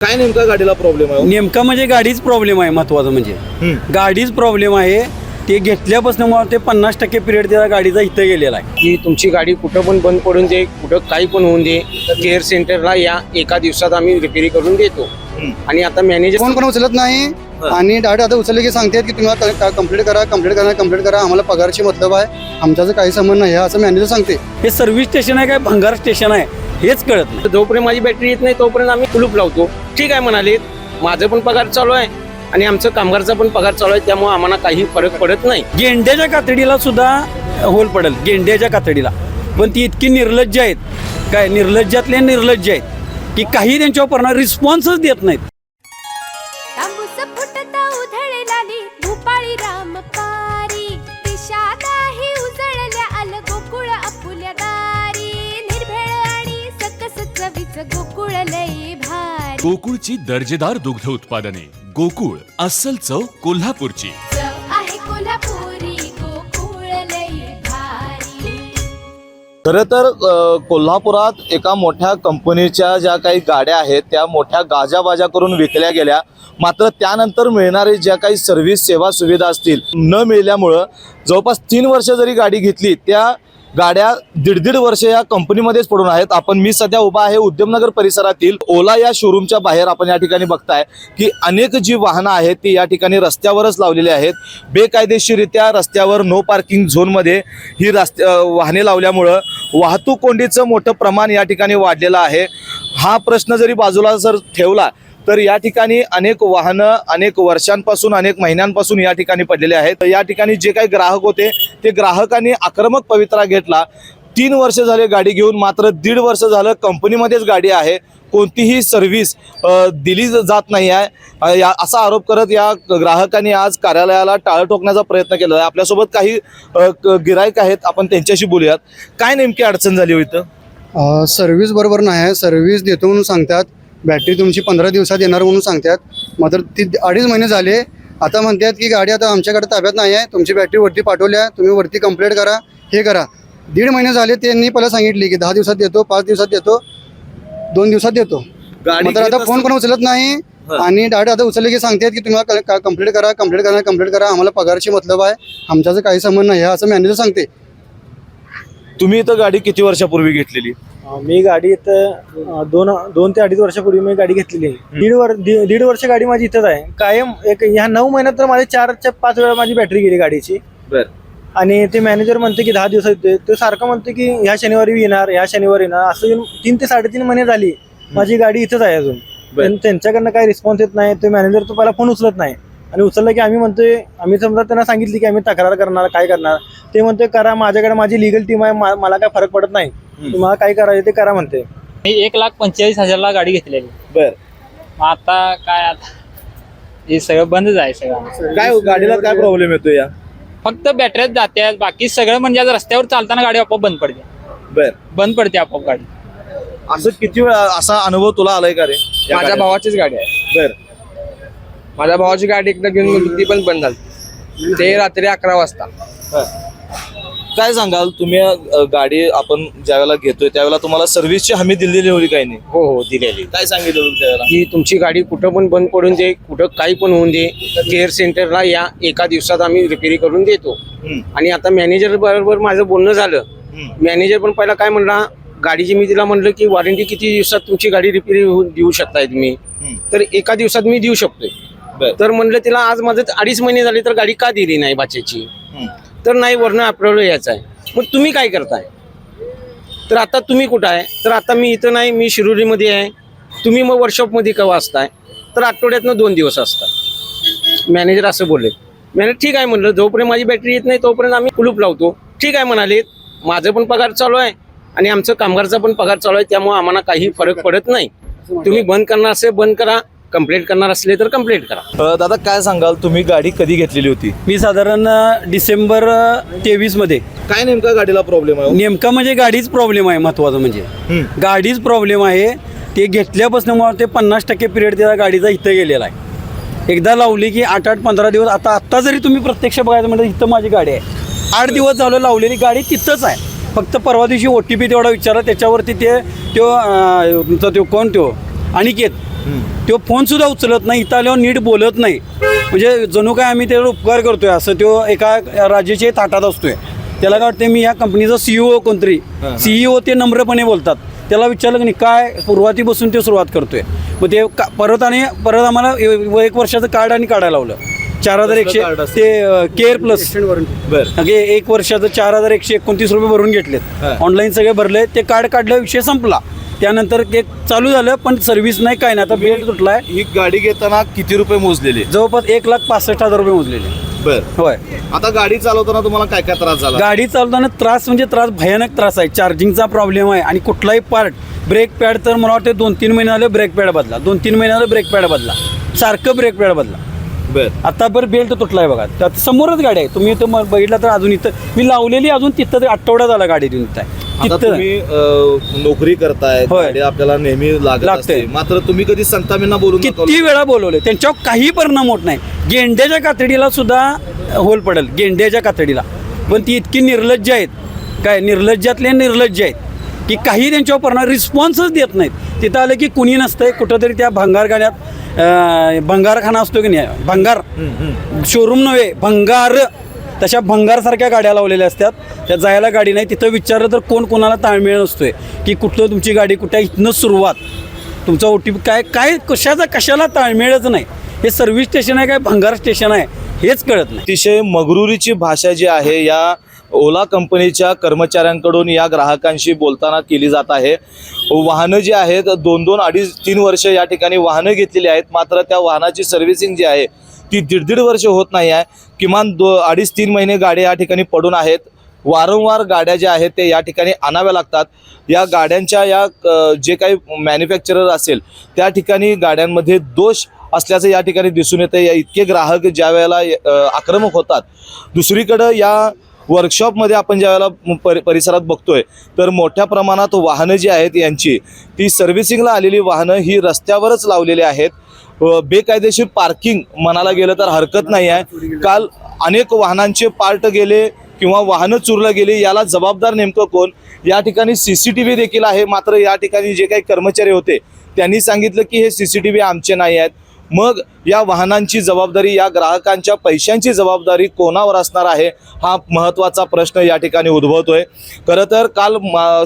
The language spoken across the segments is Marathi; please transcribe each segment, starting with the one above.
काय नेमका गाडीला प्रॉब्लेम आहे? नेमका म्हणजे गाडीच प्रॉब्लेम आहे. महत्वाचं म्हणजे गाडीच प्रॉब्लेम आहे. ते घेतल्यापासून मला ते 50% पिरियड त्या गाडीचा इथं गेलेला आहे की तुमची गाडी कुठं पण बंद पडून दे, कुठं काही पण होऊन दे, केअर सेंटरला या, एका दिवसात आम्ही रिपेअरी करून देतो. आणि आता मॅनेजर फोन पण उचलत नाही आणि डायरेक्ट आता उचलले की सांगतात की तुम्हाला कंप्लीट करा आम्हाला पगारची मतलब आहे, आमच्याचं काही संबंध नाही आहे असं मॅनेजर सांगते. हे सर्व्हिस स्टेशन आहे काय भंगार स्टेशन आहे हेच कळत नाही. जोपर्यंत माझी बॅटरी येत नाही तोपर्यंत आम्ही कुलूप लावतो. ठीक आहे म्हणाले, माझं पण पगार चालू आहे आणि आमचं कामगारचा पण पगार चालू आहे, त्यामुळे आम्हाला काही फरक पडत नाही. गेंड्याच्या कातडीला सुद्धा होल पडेल, गेंड्याच्या कातडीला. पण ती इतकी निर्लज्ज आहेत, काय निर्लज्जातले निर्लज्ज आहेत की काही त्यांच्यावर परिणाम रिस्पॉन्सच देत नाहीत. भूपाळी रामपारी दिशादाही उजळल्या आल गोकुळ आपुल्या दारी, निर्भेळ आणि सकस चवीच गोकुळ लई भारी. गोकुळची दर्जेदार दुग्ध उत्पादने. गोकुळ, अस्सल चव कोल्हापूरची. चव आहे कोल्हापुरी, गोकुळ लई भारी. खरं तर कोल्हापुरात एका मोठ्या कंपनीच्या ज्या काही गाड्या आहेत त्या मोठ्या गाजाबाजा करून विकल्या गेल्या. मात्र त्यानंतर मिळणारे ज्या काही सर्व्हिस सेवा सुविधा असतील न मिळाल्यामुळं जवळपास 3 वर्ष जरी गाडी घेतली त्या गाड्या 1.5 वर्ष या कंपनीमध्येच पडून आहेत. मी सध्या उभा आहे उद्यमनगर परिसरातील ओला या शोरूमच्या बाहेर. आपण या ठिकाणी बघताय की अनेक जी वाहनं आहेत ती या ठिकाणी रस्त्यावरच लावलेली आहेत. बेकायदेशीररित्या रस्त्यावर नो पार्किंग झोनमध्ये ही वाहने लावल्यामुळं वाहतूक कोंडीचं मोठं प्रमाण या ठिकाणी वाढलेलं आहे. हा प्रश्न जरी बाजूला जर ठेवला तर या ठिकाणी अनेक वाहनं अनेक वर्षांपासून अनेक महिन्यांपासून या ठिकाणी पडलेले आहेत. या ठिकाणी जे काही ग्राहक होते ते ग्राहकांनी आक्रमक पवित्रा घेतला. 3 वर्ष झाले गाडी घेऊन, मात्र 1.5 वर्ष झालं कंपनीमध्येच गाडी आहे, कोणतीही सर्व्हिस दिली जात नाही आहे असा आरोप करत या ग्राहकांनी आज कार्यालयाला टाळं ठोकण्याचा प्रयत्न केला आहे. आपल्यासोबत काही गिराईक आहेत, आपण त्यांच्याशी बोलूयात. काय नेमकी अडचण झाली होती? सर्व्हिस बरोबर नाही आहे. सर्व्हिस देतो म्हणून सांगतात, बॅटरी तुमची 15 दिवसात येणार म्हणून सांगतात. मात्र ती 2.5 महिने झाले. आता म्हणतात की गाडी आता आमच्याकडे ताब्यात नाही आहे, तुमची बॅटरी वरती पाठवल्या, तुम्ही वरती कंप्लेंट करा, हे करा. 1.5 महिने झाले. त्यांनी पहिला सांगितले की 10 दिवसात देतो, 5 दिवसात देतो, 2 दिवसात देतो. मात्र आता फोन पण उचलत नाही आणि डायरेक्ट आता उचलले की सांगतात की तुम्हाला कंप्लेंट करा आम्हाला पगारची मतलब आहे, आमच्याचं काही संबंध नाही आहे असं मॅनेजर सांगते. तुम्ही इथं गाडी किती वर्षापूर्वी घेतलेली? मी गाडी इथं 2 ते 2.5 वर्षापूर्वी मी गाडी घेतलेली आहे. 1.5 वर्ष गाडी माझी इथंच आहे कायम. ह्या 9 महिन्यात तर माझे 4-5 वेळा माझी बॅटरी गेली गाडीची. आणि ते मॅनेजर म्हणते की 10 दिवसात येते, तो सारखं म्हणते की ह्या शनिवारी येणार, ह्या शनिवारी येणार, असं 3 ते 3.5 महिने झाली माझी गाडी इथंच आहे अजून. पण त्यांच्याकडनं काही रिस्पॉन्स येत नाही. ते मॅनेजर तो पहिला फोन उचलत नाही आणि उचललं की आम्ही समजा त्यांना सांगितली की आम्ही तक्रार करणार, काय करणार. ते म्हणते करा, माझ्याकडे माझी लिगल टीम आहे, मला काय फरक पडत नाही, तुम्हाला काय करायचं ते करा म्हणते. मी 1,45,000ला गाडी घेतलेली. आता काय हे सगळं बंदच आहे. सगळं काय गाडीला काय प्रॉब्लेम येतो या? फक्त बॅटऱ्यात जाते, बाकी सगळं म्हणजे आता रस्त्यावर चालताना गाडी आपोआप बंद पडते आपोआप गाडी. असं किती वेळा असा अनुभव तुला आलाय का रे? माझ्या भावाचीच गाडी आहे. माझ्या भावाची गाडी एकदा घेऊन गेली, ती पण बंद झाली. ते रात्री 11 वाजता. काय सांगाल तुम्ही? गाडी आपण ज्यावेळेला घेतोय त्यावेळेला तुम्हाला सर्व्हिसची हमी दिलेली होती काही नाही? हो दिलेली. काय सांगितलं होतं त्यावेळेला? की तुमची गाडी कुठं पण बंद पडून दे, कुठं काही पण होऊन दे, केअर सेंटरला या, एका दिवसात आम्ही रिपेअरी करून देतो. आणि आता मॅनेजर बरोबर माझं बोलणं झालं. मॅनेजर पण पहिला काय म्हणला, गाडीची मी तिला म्हणलं की वॉरंटी किती दिवसात तुमची गाडी रिपेअरी देऊ शकताय तुम्ही? तर 1 दिवसात मी देऊ शकतोय. तर म्हणलं तिला आज माझं 2.5 महिने झाले तर गाडी का दिली नाही बाच्याची? तर नाही, वरनं अप्रूव्हल यायचं आहे. मग तुम्ही काय करताय? तर आता तुम्ही कुठं आहे? तर आता मी इथं नाही, मी शिरोलीमध्ये आहे. तुम्ही मग वर्कशॉपमध्ये केव्हा असताय? तर आठवड्यातनं 2 दिवस असतात. मॅनेजर असं बोलले. मॅनेजर ठीक आहे म्हणलं, जोपर्यंत माझी बॅटरी येत नाही तोपर्यंत आम्ही कुलूप लावतो. ठीक आहे म्हणाले, माझं पण पगार चालू आहे आणि आमचं कामगारचा पण पगार चालू आहे, त्यामुळे आम्हाला काही फरक पडत नाही. तुम्ही बंद करणार असेल बंद करा, कंप्लेंट करणार असले तर कंप्लेंट करा. दादा काय सांगाल, तुम्ही गाडी कधी घेतलेली होती? मी साधारण डिसेंबर 23 मध्ये. काय नेमका गाडीला प्रॉब्लेम आहे? नेमका म्हणजे गाडीच प्रॉब्लेम आहे. महत्वाचं म्हणजे गाडीच प्रॉब्लेम आहे. ते घेतल्यापासून मला ते 50% पिरियड त्या गाडीचा इथं गेलेला आहे. एकदा लावली की 8-15 दिवस. आता जरी तुम्ही प्रत्यक्ष बघायचं म्हणजे इथं माझी गाडी आहे. 8 दिवस झालं लावलेली गाडी तिथंच आहे. फक्त परवा दिवशी OTP तेवढा विचारला, त्याच्यावरती तुमचा कोण अनिकेत तो फोन सुद्धा उचलत नाही, इथं आल्यावर नीट बोलत नाही. म्हणजे जणू काय आम्ही त्याला उपकार करतोय असं. तो एका राज्याच्या ताटात असतोय. त्याला काय वाटतं मी या कंपनीचा CEO कोणतरी, CEO ते नम्रपणे बोलतात. त्याला विचारलं की नाही काय सुरुवातीपासून ते सुरुवात करतोय. मग ते परत आम्हाला 1 वर्षाचं कार्ड आणि काढायला लावलं. 4100 ते केअर प्लस बरं 1 वर्षाचं 4129 रुपये भरून घेतलेत. ऑनलाईन सगळे भरले. ते कार्ड काढलं, विषय संपला. त्यानंतर एक चालू झालं पण सर्व्हिस नाही काय नाही. आता बेल्ट तुटलाय. ही गाडी घेताना किती रुपये मोजलेले? जवळपास 1,65,000 रुपये मोजलेले. बर होय. आता गाडी चालवताना तुम्हाला काय काय त्रास झाला? गाडी चालवताना त्रास म्हणजे भयानक त्रास आहे. चार्जिंगचा प्रॉब्लेम आहे आणि कुठलाही पार्ट ब्रेक पॅड तर मला वाटतं 2-3 महिने झाले ब्रेक पॅड बदला, 2-3 महिने झाले ब्रेक पॅड बदला, सारखं ब्रेक पॅड बदला. बर आता बरं बेल्ट तुटलाय बघा. त्यात समोरच गाडी आहे. तुम्ही इथं बघितलं तर अजून इथं मी लावलेली अजून तिथं आठवडा झाला गाडी देऊन आता तिथं. तुम्ही नोकरी करताय, होय. गाडी आपल्याला नेहमी लागते. लागते. मात्र तुम्ही कधी संतामींना बोलून किती वेळा बोलवले, त्यांच्यावर काही परिणाम होत नाही. गेंड्याच्या कातडीला सुद्धा होल पडेल, गेंड्याच्या कातडीला. पण ती इतकी निर्लज्ज आहेत, काय निर्लज्जातले निर्लज्ज आहेत की काही त्यांच्यावर परिणाम रिस्पॉन्सच देत नाहीत. तिथं आलं की कुणी नसतंय. कुठंतरी त्या भंगार गाड्यात भंगारखाना असतो की नाही, भंगार शोरूम नव्हे भंगार, तशा भंगारसारख्या गाड्या लावलेल्या असतात. त्या जायला गाडी नाही. तिथं विचारलं तर कोण कोणाला ताळमेळ नसतोय की कुठलं तुमची गाडी कुठे, इथनं सुरुवात, तुमचा OTP काय कशाला ताळमेळच नाही. हे सर्व्हिस स्टेशन आहे काय भंगार स्टेशन आहे हेच कळत नाही. अतिशय मगरुरीची भाषा जी आहे या ओला कंपनीच्या कर्मचाऱ्यांकडून या ग्राहकांशी बोलताना केली जात आहे. वाहनं जी आहेत 2-2, 2.5-3 वर्ष या ठिकाणी वाहनं घेतलेली आहेत. मात्र त्या वाहनाची सर्व्हिसिंग जी आहे ती 1.5 वर्ष होत नाही आहे. किमान 2-3 महिने गाड्या या ठिकाणी पडून आहेत. वारंवार गाड्या ज्या आहेत ते या ठिकाणी आणाव्या लागतात. या गाड्यांच्या या जे काही मॅन्युफॅक्चरर असेल त्या ठिकाणी गाड्यांमध्ये दोष असल्याचं या ठिकाणी दिसून येतं. या इतके ग्राहक ज्या वेळेला आक्रमक होतात. दुसरीकडं या वर्कशॉपमध्ये आपण ज्यावेळेला परिसरात बघतोय तर मोठ्या प्रमाणात वाहनं जी आहेत यांची ती सर्व्हिसिंगला आलेली वाहनं ही रस्त्यावरच लावलेली आहेत. बेकायदेशीर पार्किंग म्हणायला गेलं तर हरकत नाही आहे. काल अनेक वाहनांचे पार्ट गेले किंवा वाहनं चुरलं गेली, याला जबाबदार नेमकं कोण? या ठिकाणी CCTV देखील आहे. मात्र या ठिकाणी जे काही कर्मचारी होते त्यांनी सांगितलं की हे CCTV आमचे नाही आहेत. मग या वाहनांची जबाबदारी, या ग्राहकांच्या पैशांची जबाबदारी कोणावर असणार आहे हा महत्त्वाचा प्रश्न या ठिकाणी उद्भवतोय. खरं तर काल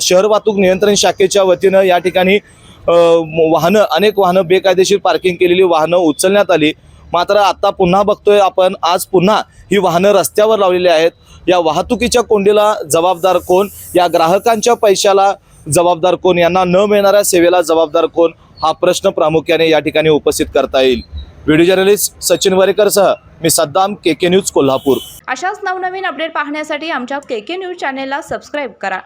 शहर वाहतूक नियंत्रण शाखेच्या वतीनं या ठिकाणी अनेक वाहनं बेकायदेशीर पार्किंग केलेली वाहनं उचलण्यात आली. मात्र आता पुन्हा बघतोय आपण, आज पुन्हा ही वाहनं रस्त्यावर लावलेली आहेत. या वाहतुकीच्या कोंडीला जबाबदार कोण? या ग्राहकांच्या पैशाला जबाबदार कोण? यांना न मिळणाऱ्या सेवेला जबाबदार कोण? हा प्रश्न प्रामुख्याने या ठिकाणी उपस्थित करता येईल. व्हिडिओ जर्नलिस्ट सचिन वारेकरसह मी सद्दाम, KK न्यूज कोल्हापूर. अशाच नवनवीन अपडेट पाहण्यासाठी आमच्या KK न्यूज चॅनेलला सबस्क्राईब करा.